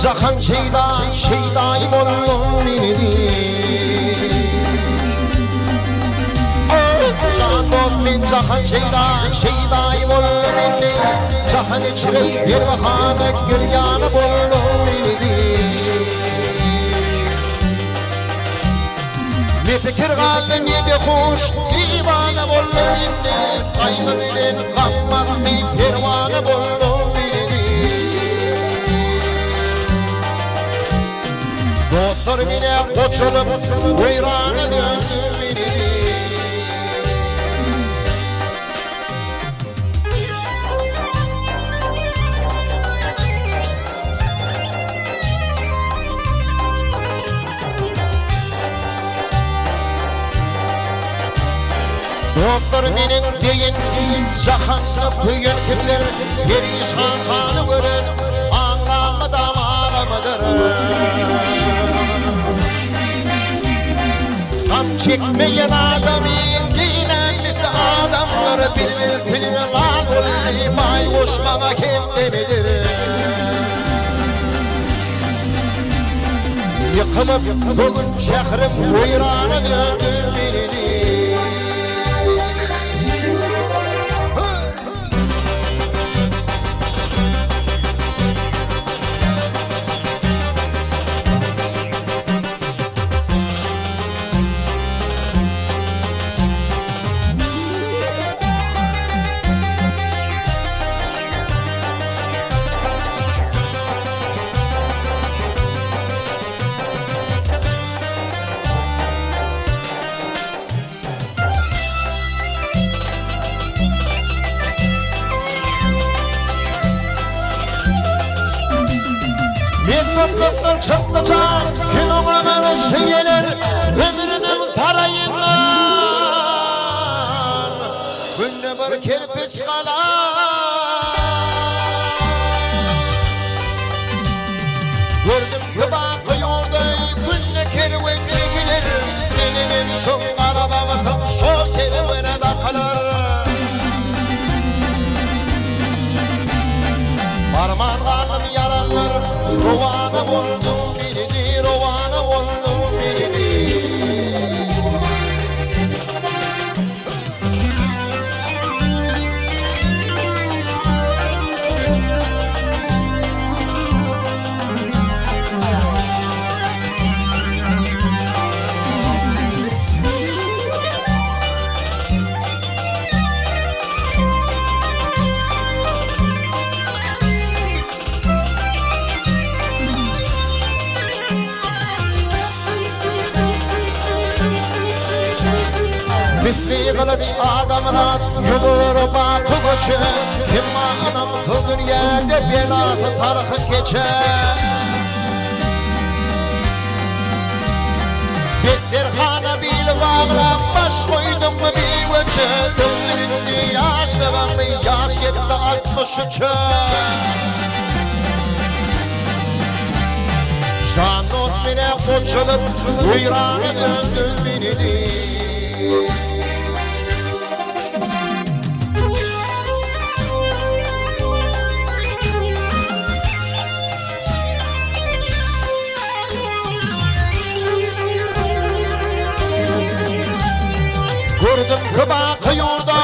Cahan şeydayım oldum beni. Can dost min cahan şeydayım oldum beni. Cahan içine bir vakana güryanı buldum beni. Ne fikir kaldı ne de hoş divane buldum beni. Kaygı bilen kammat bir pervane buldum beni. Dostlar bile koçulup uyrana döndüm beni. Doktor benim deyin, cahanlı kuyun kimdir? Perişan kanı görür, ağlamı damağımıdır. Tam çekmeyen adamı, dinlenmekte adamları bilmez diline lan oldu, maymuş bana kim demedir. Yıkılıp bugün çakırıp uyrana döndüm beni. Mesutluktun çıktıcan gün oğlanın şeyler ömrünün tarayından günde bir kirpiç kalan. Gördüm ki bakı yolda günde kerven çekilir. Benim şu arabamın şu kervene de kalır. Parmağım yaranlar rovana oldu beni, rovana oldu beni. Misli kılıç adamına yılır bakı göçü. Kim anam bu dünyada belatı tarıkı geçer. Betterhana bil bağla baş koydum mu bir göçü. Döndüründü yaşlığım yaş yetti 63. Canot bile koçulup uyrana döndüm beni. Gördüm ki bakı yolda